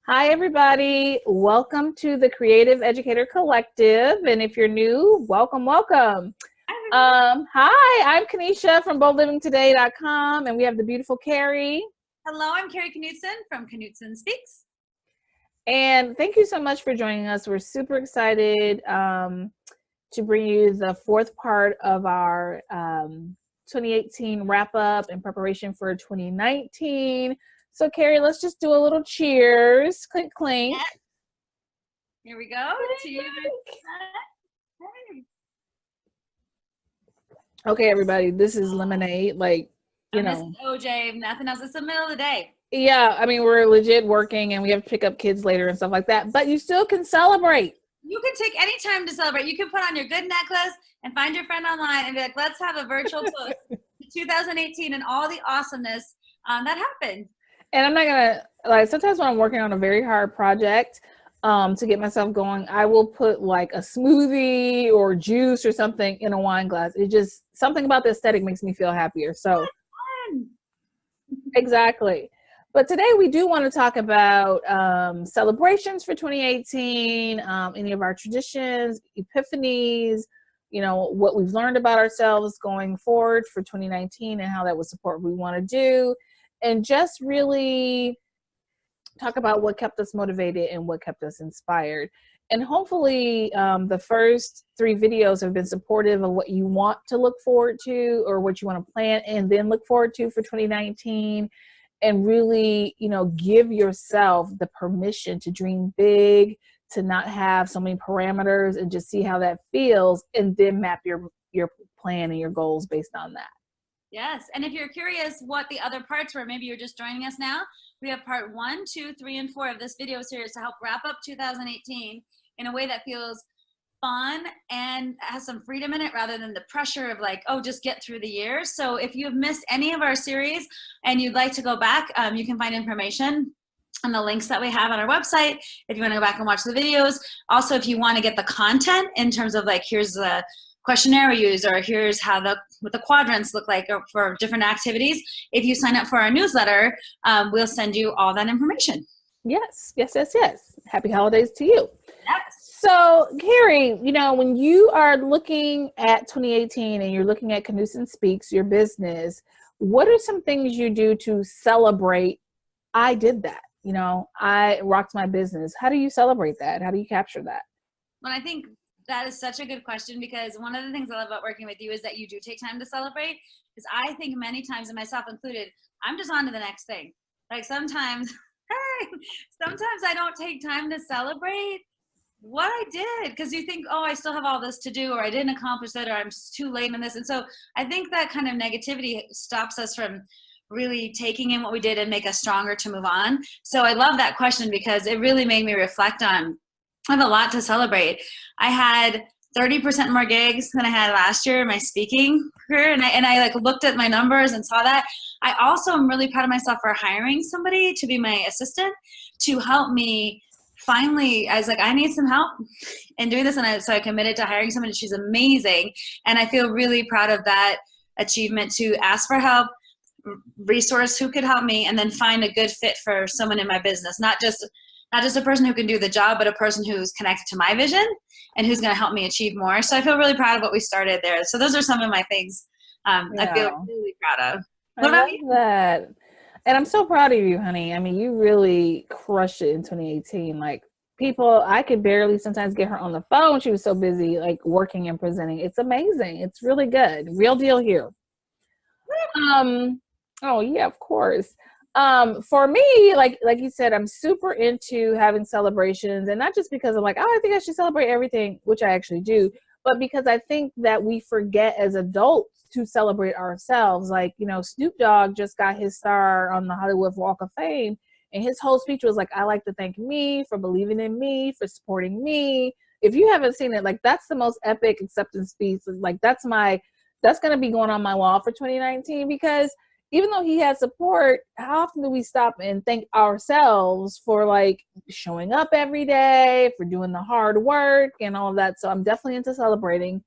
Hi, everybody. Welcome to the Creative Educator Collective. And if you're new, welcome, welcome. Hi, I'm Kanesha from BoldLivingToday.com, and we have the beautiful Kari. Hello, I'm Kari Knuston from Knuston Speaks. And thank you so much for joining us. We're super excited to bring you the fourth part of our 2018 wrap-up in preparation for 2019. So, Kari, let's just do a little cheers. Clink, clink. Yeah. Here we go. Cheers. Okay, everybody, this is lemonade. Like, you know. This is OJ, nothing else. It's the middle of the day. Yeah, I mean, we're legit working and we have to pick up kids later and stuff like that, but you still can celebrate. You can take any time to celebrate. You can put on your good necklace and find your friend online and be like, let's have a virtual toast to 2018 and all the awesomeness that happened. And I'm not gonna, like, sometimes when I'm working on a very hard project to get myself going, I will put like a smoothie or juice or something in a wine glass. It just, something about the aesthetic makes me feel happier. So exactly. But today we do want to talk about celebrations for 2018, any of our traditions, epiphanies, you know, what we've learned about ourselves going forward for 2019 and how that would support what we want to do. And just really talk about what kept us motivated and what kept us inspired. And hopefully the first 3 videos have been supportive of what you want to look forward to or what you want to plan and then look forward to for 2019. And really, you know, give yourself the permission to dream big, to not have so many parameters and just see how that feels and then map your plan and your goals based on that. Yes, and if you're curious what the other parts were, maybe you're just joining us now, we have part 1, 2, 3, and 4 of this video series to help wrap up 2018 in a way that feels fun and has some freedom in it rather than the pressure of like, oh, just get through the year. So if you've missed any of our series and you'd like to go back, you can find information on the links that we have on our website if you want to go back and watch the videos. Also, if you want to get the content in terms of like, here's the questionnaire we use, or here's how what the quadrants look like for different activities. If you sign up for our newsletter, we'll send you all that information. Yes, yes, yes, yes. Happy holidays to you. Yes. So, Kari, you know, when you are looking at 2018 and you're looking at Knuston Speaks, your business, what are some things you do to celebrate, I did that, you know, I rocked my business? How do you celebrate that? How do you capture that? Well, I think that is such a good question, because one of the things I love about working with you is that you do take time to celebrate. Because I think many times, and myself included, I'm just on to the next thing. Like sometimes I don't take time to celebrate what I did, because you think, oh, I still have all this to do, or I didn't accomplish it, or I'm too late in this. And so I think that kind of negativity stops us from really taking in what we did and make us stronger to move on. So I love that question, because it really made me reflect on, I have a lot to celebrate. I had 30% more gigs than I had last year in my speaking career. And I like looked at my numbers and saw that. I also am really proud of myself for hiring somebody to be my assistant to help me. Finally, I was like, I need some help in doing this. And so I committed to hiring somebody. She's amazing. And I feel really proud of that achievement, to ask for help, resource who could help me, and then find a good fit for someone in my business. Not just a person who can do the job, but a person who's connected to my vision and who's going to help me achieve more. So I feel really proud of what we started there. So those are some of my things I feel really proud of. What about you? That. And I'm so proud of you, honey. I mean, you really crushed it in 2018. Like, people, I could barely sometimes get her on the phone. She was so busy, like, working and presenting. It's amazing. It's really good. Real deal here. Oh yeah, of course. For me, like you said, I'm super into having celebrations, and not just because I'm like, oh, I think I should celebrate everything, which I actually do, but because I think that we forget as adults to celebrate ourselves. Like, you know, Snoop Dogg just got his star on the Hollywood Walk of Fame, and his whole speech was like, I like to thank me for believing in me, for supporting me. If you haven't seen it, like, that's the most epic acceptance speech. Like, that's going to be going on my wall for 2019, because even though he had support, how often do we stop and thank ourselves for like showing up every day, for doing the hard work and all of that? So I'm definitely into celebrating.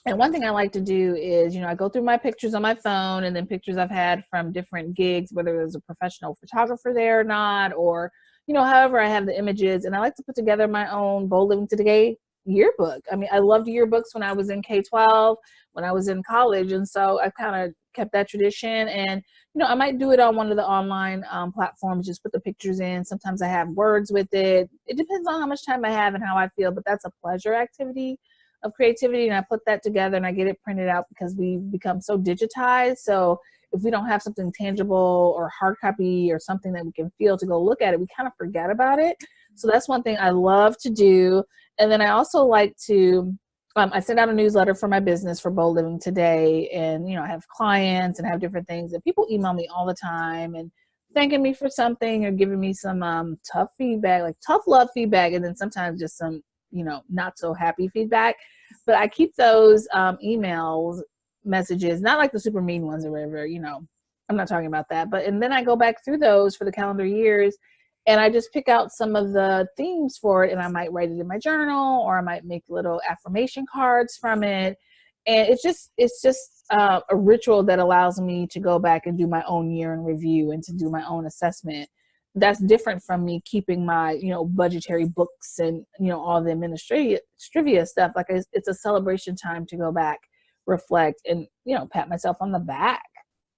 And one thing I like to do is, you know, I go through my pictures on my phone, and then pictures I've had from different gigs, whether there's a professional photographer there or not, or, however I have the images, and I like to put together my own Bold Living Today yearbook. I mean, I loved yearbooks when I was in K-12, when I was in college. And so I kind of kept that tradition. And, I might do it on one of the online platforms, just put the pictures in. Sometimes I have words with it. It depends on how much time I have and how I feel, but that's a pleasure activity of creativity. And I put that together and I get it printed out because we've become so digitized. So if we don't have something tangible or hard copy or something that we can feel to go look at it, we kind of forget about it. So that's one thing I love to do. And then I also like to, I send out a newsletter for my business for Bold Living Today. And, I have clients and have different things, and people email me all the time and thanking me for something or giving me some tough feedback, like tough love feedback. And then sometimes just some, not so happy feedback. But I keep those emails, messages, not like the super mean ones or whatever, I'm not talking about that. And then I go back through those for the calendar years, and I just pick out some of the themes for it, and I might write it in my journal, or I might make little affirmation cards from it. And it's just a ritual that allows me to go back and do my own year in review and to do my own assessment. That's different from me keeping my, budgetary books and, all the administrative stuff. Like it's a celebration time to go back, reflect, and, pat myself on the back.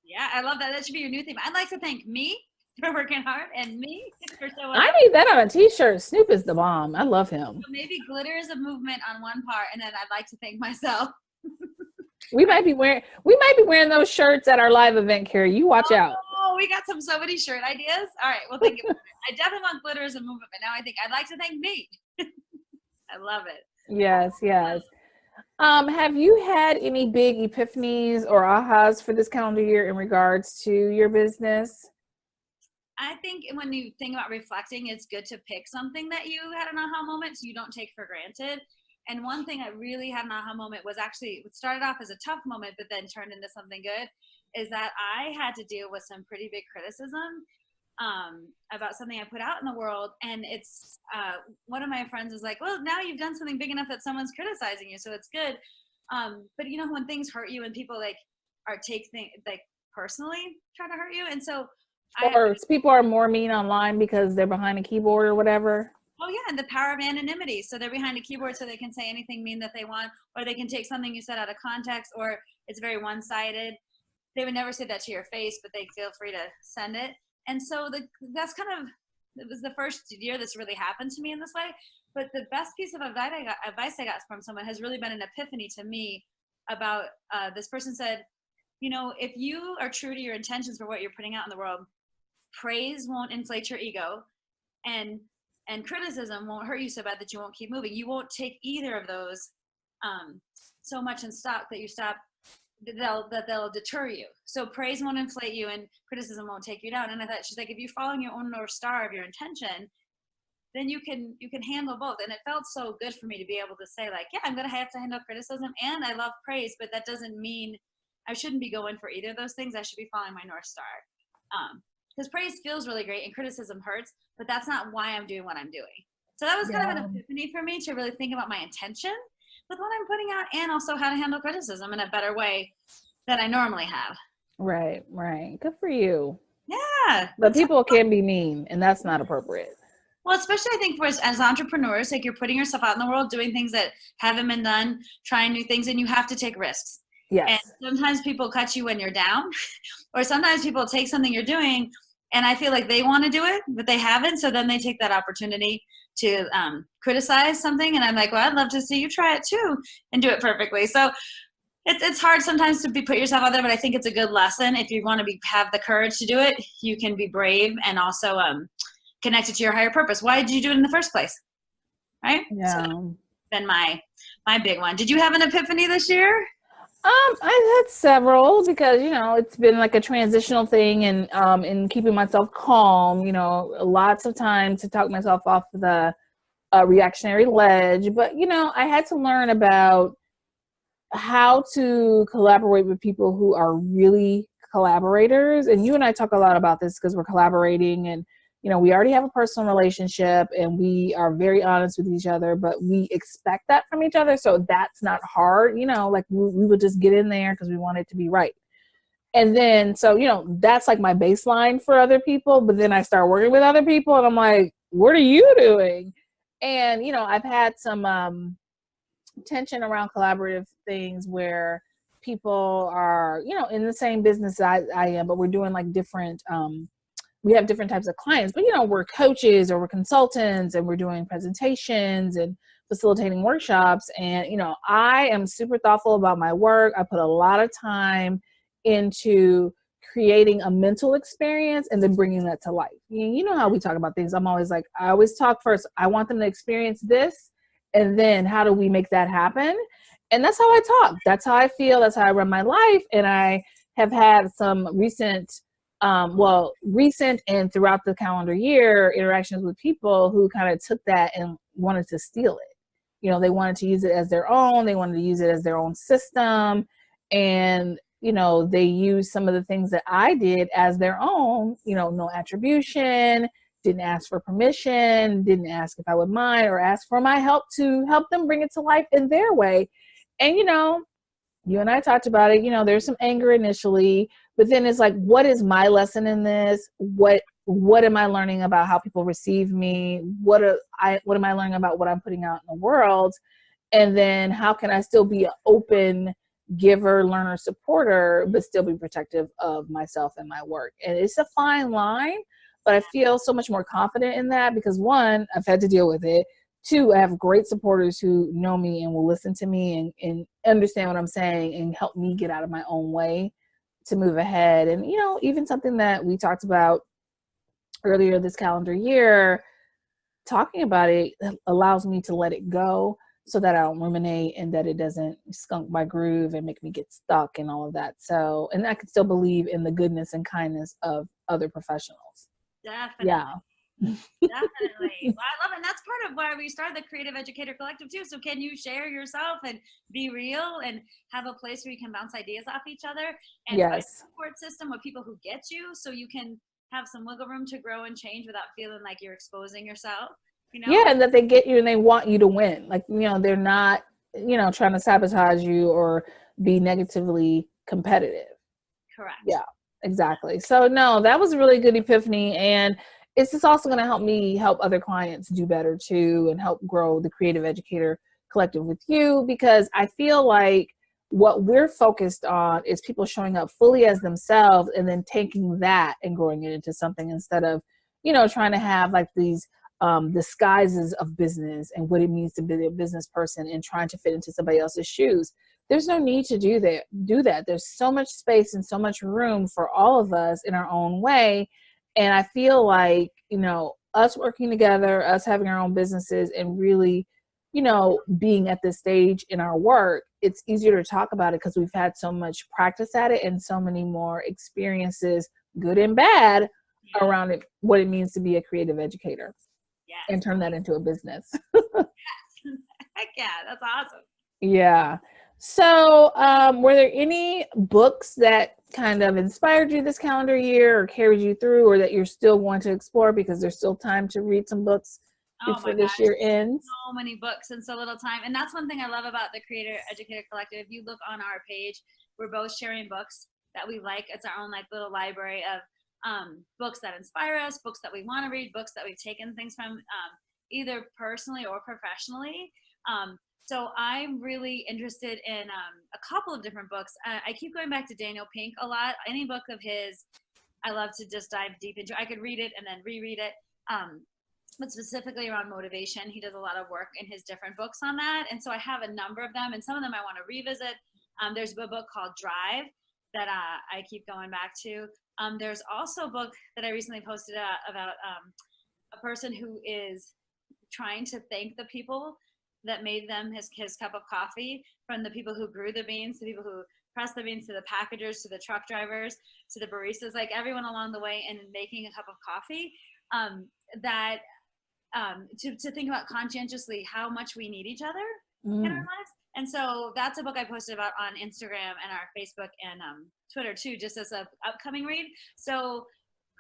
Yeah, I love that. That should be your new theme. I'd like to thank me for working hard and me for showing up. I need that on a t-shirt. Snoop is the bomb. I love him. So maybe glitter is a movement on one part, and then I'd like to thank myself. We might be wearing those shirts at our live event, Kari. You watch out. Oh, we got so many shirt ideas. All right, well, think about it. I definitely want glitter as a movement, but now I think I'd like to thank me. I love it. Yes. Have you had any big epiphanies or ahas for this calendar year in regards to your business? I think when you think about reflecting, it's good to pick something that you had an aha moment so you don't take for granted. And one thing I really had an aha moment was actually, it started off as a tough moment, but then turned into something good, is that I had to deal with some pretty big criticism about something I put out in the world. And it's one of my friends was like, well, now you've done something big enough that someone's criticizing you, so it's good. But when things hurt you and people take things personally try to hurt you. And so people are more mean online because they're behind a keyboard or whatever. Oh yeah, and the power of anonymity. So they're behind a keyboard so they can say anything mean that they want, or they can take something you said out of context, or it's very one-sided. They would never say that to your face, but they feel free to send it. And so that's it was the first year this really happened to me in this way. But the best piece of advice I got from someone has really been an epiphany to me about this person said, if you are true to your intentions for what you're putting out in the world, praise won't inflate your ego, and criticism won't hurt you so bad that you won't keep moving. You won't take either of those so much in stock that they'll deter you. So praise won't inflate you and criticism won't take you down. And I thought, she's like, if you follow your own North Star of your intention, then you can handle both. And it felt so good for me to be able to say, like, yeah, I'm going to have to handle criticism and I love praise, but that doesn't mean I shouldn't be going for either of those things. I should be following my North Star. Because praise feels really great and criticism hurts, but that's not why I'm doing what I'm doing. So that was kind of an epiphany for me to really think about my intention with what I'm putting out, and also how to handle criticism in a better way than I normally have. Right. Good for you. Yeah. But people can be mean, and that's not appropriate. Well, especially I think for as entrepreneurs, like you're putting yourself out in the world, doing things that haven't been done, trying new things, and you have to take risks. Yes. And sometimes people cut you when you're down, or sometimes people take something you're doing and I feel like they want to do it, but they haven't. So then they take that opportunity to criticize something. And I'm like, well, I'd love to see you try it too and do it perfectly. So it's hard sometimes to put yourself out there, but I think it's a good lesson. If you want to have the courage to do it, you can be brave and also connected to your higher purpose. Why did you do it in the first place? Right? Yeah. So then my big one. Did you have an epiphany this year? I've had several because, it's been like a transitional thing, and in keeping myself calm, lots of time to talk myself off the reactionary ledge. But, I had to learn about how to collaborate with people who are really collaborators. And you and I talk a lot about this because we're collaborating, and we already have a personal relationship and we are very honest with each other, but we expect that from each other. So that's not hard, like we would just get in there because we want it to be right. And then, so, that's like my baseline for other people. But then I start working with other people and I'm like, what are you doing? And, you know, I've had some tension around collaborative things where people are, you know, in the same business I am, but we're doing like different, we have different types of clients, but, you know, we're coaches or we're consultants and we're doing presentations and facilitating workshops. And, you know, I am super thoughtful about my work. I put a lot of time into creating a mental experience and then bringing that to life. You know how we talk about things. I'm always like, I always talk first. I want them to experience this. And then how do we make that happen? And that's how I talk. That's how I feel. That's how I run my life. And I have had some recent and throughout the calendar year interactions with people who kind of took that and wanted to steal it. You know, they wanted to use it as their own. They wanted to use it as their own system. And, you know, they use some of the things that I did as their own, you know, no attribution, didn't ask for permission, didn't ask if I would mind or ask for my help to help them bring it to life in their way. And, you know, you and I talked about it, you know, there's some anger initially, but then it's like, what is my lesson in this? What am I learning about how people receive me? What am I learning about what I'm putting out in the world? And then how can I still be an open giver, learner, supporter, but still be protective of myself and my work? And it's a fine line, but I feel so much more confident in that because one, I've had to deal with it. Two, I have great supporters who know me and will listen to me and understand what I'm saying and help me get out of my own way to move ahead. And, you know, even something that we talked about earlier this calendar year, talking about it allows me to let it go so that I don't ruminate and that it doesn't skunk my groove and make me get stuck and all of that. So, and I can still believe in the goodness and kindness of other professionals. Definitely. Yeah. Definitely. Well, I love it. And that's part of why we started the Creative Educator Collective too. So can you share yourself and be real and have a place where you can bounce ideas off each other and find a support system with people who get you so you can have some wiggle room to grow and change without feeling like you're exposing yourself, you know? Yeah, and that they get you and they want you to win. Like, you know, they're not, you know, trying to sabotage you or be negatively competitive. Correct. Yeah, exactly. So no, that was a really good epiphany. And it's just also going to help me help other clients do better too and help grow the Creative Educator Collective with you, because I feel like what we're focused on is people showing up fully as themselves and then taking that and growing it into something instead of, you know, trying to have like these disguises of business and what it means to be a business person and trying to fit into somebody else's shoes. There's no need to do that. There's so much space and so much room for all of us in our own way. And I feel like, you know, us working together, us having our own businesses and really, you know, being at this stage in our work, it's easier to talk about it because we've had so much practice at it and so many more experiences, good and bad, around it, what it means to be a creative educator and turn that into a business. Heck yeah, that's awesome. Yeah. So, were there any books that kind of inspired you this calendar year or carried you through, or that you're still going to explore because there's still time to read some books before this year ends? So many books and so little time. And that's one thing I love about the Creator Educator Collective. If you look on our page, we're both sharing books that we like. It's our own like little library of books that inspire us, books that we want to read, books that we've taken things from either personally or professionally. So I'm really interested in a couple of different books. I keep going back to Daniel Pink a lot. Any book of his, I love to just dive deep into. I could read it and then reread it. But specifically around motivation, he does a lot of work in his different books on that. And so I have a number of them, and some of them I want to revisit. There's a book called Drive that I keep going back to. There's also a book that I recently posted about a person who is trying to thank the people that made them his cup of coffee, from the people who grew the beans, to the people who pressed the beans, to the packagers, to the truck drivers, to the baristas, like everyone along the way in making a cup of coffee. To think about conscientiously how much we need each other in our lives. And so that's a book I posted about on Instagram and our Facebook and Twitter too, just as an upcoming read. So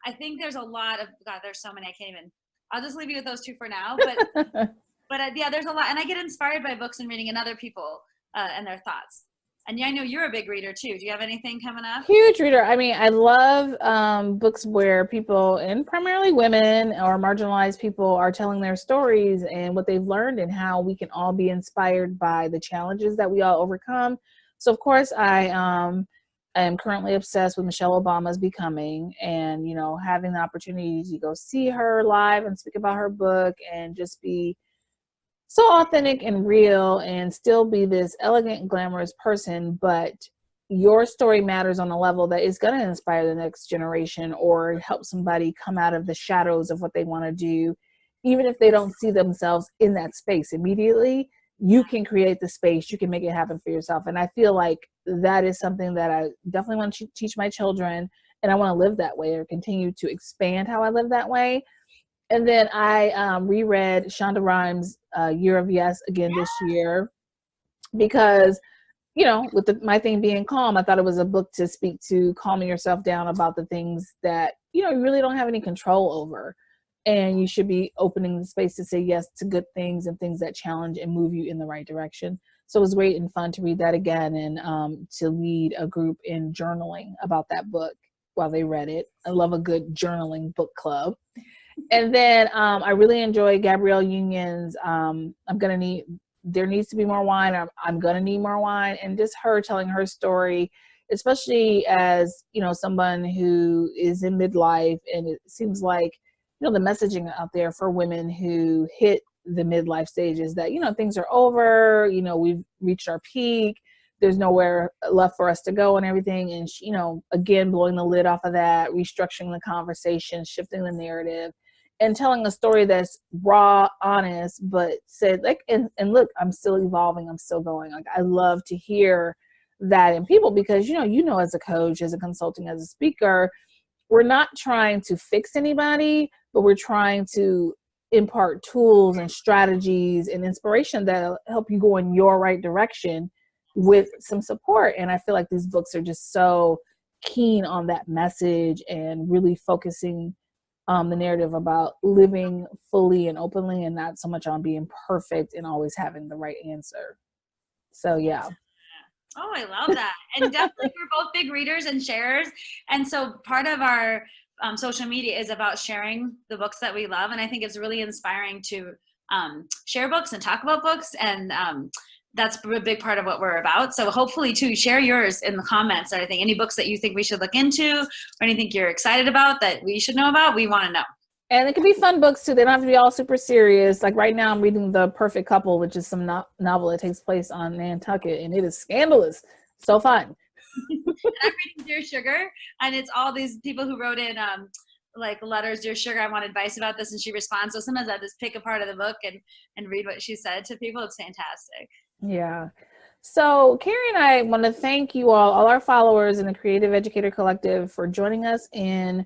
I think there's a lot of, God, there's so many, I can't even, I'll just leave you with those two for now. But yeah, there's a lot. And I get inspired by books and reading and other people and their thoughts. And yeah, I know you're a big reader too. Do you have anything coming up? Huge reader. I mean, I love books where people, and primarily women or marginalized people, are telling their stories and what they've learned and how we can all be inspired by the challenges that we all overcome. So, of course, I am currently obsessed with Michelle Obama's Becoming, and, you know, having the opportunity to go see her live and speak about her book and just be so authentic and real and still be this elegant, glamorous person, but your story matters on a level that is going to inspire the next generation or help somebody come out of the shadows of what they want to do. Even if they don't see themselves in that space immediately, you can create the space, you can make it happen for yourself. And I feel like that is something that I definitely want to teach my children, and I want to live that way or continue to expand how I live that way. And then I reread Shonda Rhimes' Year of Yes again this year because, you know, with my thing being calm, I thought it was a book to speak to calming yourself down about the things that, you know, you really don't have any control over. And you should be opening the space to say yes to good things and things that challenge and move you in the right direction. So it was great and fun to read that again and to lead a group in journaling about that book while they read it. I love a good journaling book club. And then I really enjoy Gabrielle Union's There Needs to Be More Wine. I'm Gonna Need More Wine. And just her telling her story, especially as, you know, someone who is in midlife. And it seems like, you know, the messaging out there for women who hit the midlife stages that, you know, things are over, you know, we've reached our peak. There's nowhere left for us to go and everything. And, she, you know, again, blowing the lid off of that, restructuring the conversation, shifting the narrative, and telling a story that's raw, honest, but said like, and look, I'm still evolving, I'm still going. Like, I love to hear that in people because, you know, as a coach, as a consultant, as a speaker, we're not trying to fix anybody, but we're trying to impart tools and strategies and inspiration that'll help you go in your right direction with some support. And I feel like these books are just so keen on that message and really focusing the narrative about living fully and openly and not so much on being perfect and always having the right answer. So, yeah. Oh, I love that. And definitely we're both big readers and sharers. And so part of our social media is about sharing the books that we love. And I think it's really inspiring to share books and talk about books. And that's a big part of what we're about. So hopefully too, share yours in the comments or anything, any books that you think we should look into or anything you're excited about that we should know about. We want to know. And it can be fun books too. They don't have to be all super serious. Like right now I'm reading The Perfect Couple, which is some novel that takes place on Nantucket, and it is scandalous. So fun. And I'm reading Dear Sugar, and it's all these people who wrote in like letters, Dear Sugar, I want advice about this, and she responds. So sometimes I just pick a part of the book and read what she said to people. It's fantastic. Yeah. So Kari and I want to thank you all our followers in the Creative Educator Collective for joining us in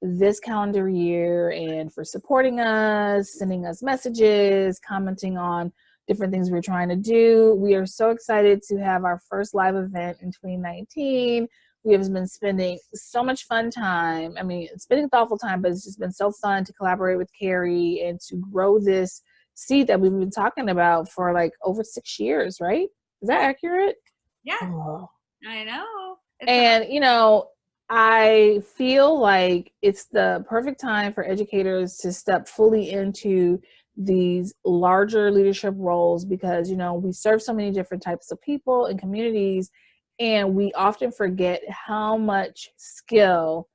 this calendar year and for supporting us, sending us messages, commenting on different things we're trying to do. We are so excited to have our first live event in 2019. We have been spending so much fun time. I mean, spending thoughtful time, but it's just been so fun to collaborate with Kari and to grow this seed that we've been talking about for like over 6 years, right? Is that accurate? Yeah, oh. I know. And, you know, I feel like it's the perfect time for educators to step fully into these larger leadership roles because, you know, we serve so many different types of people and communities, and we often forget how much skill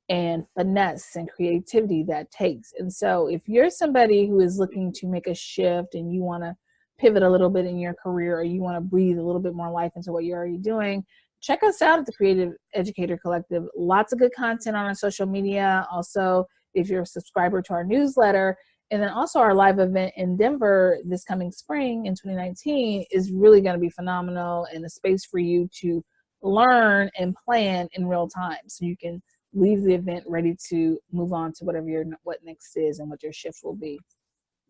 and finesse and creativity that takes. And so if you're somebody who is looking to make a shift and you want to pivot a little bit in your career, or you want to breathe a little bit more life into what you're already doing, check us out at the Creative Educator Collective. Lots of good content on our social media. Also, if you're a subscriber to our newsletter, and then also our live event in Denver this coming spring in 2019 is really going to be phenomenal, and a space for you to learn and plan in real time so you can leave the event ready to move on to whatever what next is and what your shift will be.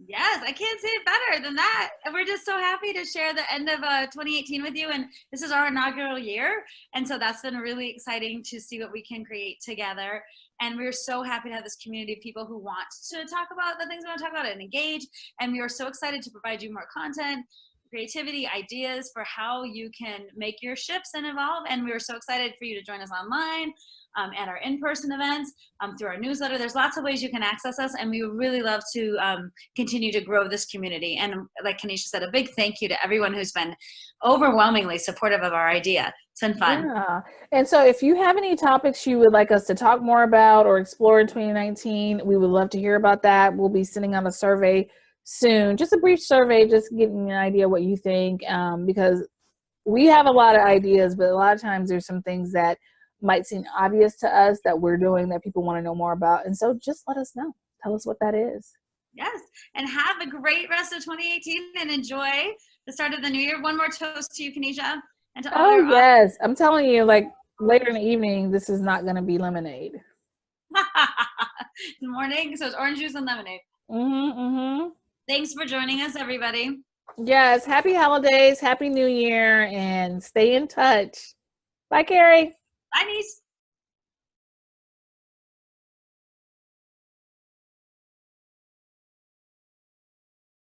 Yes, I can't say it better than that. And we're just so happy to share the end of 2018 with you. And this is our inaugural year. And so that's been really exciting to see what we can create together. And we're so happy to have this community of people who want to talk about the things we want to talk about and engage. And we are so excited to provide you more content. creativity, ideas for how you can make your shifts and evolve. And we were so excited for you to join us online at our in-person events, through our newsletter. There's lots of ways you can access us, and we would really love to continue to grow this community. And like Kanesha said, a big thank you to everyone who's been overwhelmingly supportive of our idea. It's been fun. Yeah. And so if you have any topics you would like us to talk more about or explore in 2019, we would love to hear about that. We'll be sending out a survey soon, just a brief survey, just getting an idea what you think, because we have a lot of ideas, but a lot of times there's some things that might seem obvious to us that we're doing that people want to know more about. And so just let us know. Tell us what that is. Yes. And have a great rest of 2018 and enjoy the start of the new year. One more toast to you, Kanesha. And to all yes. I'm telling you, like later in the evening, this is not going to be lemonade. In the morning. So it's orange juice and lemonade. Thanks for joining us, everybody. Yes. Happy holidays. Happy New Year. And stay in touch. Bye, Kari. Bye, niece.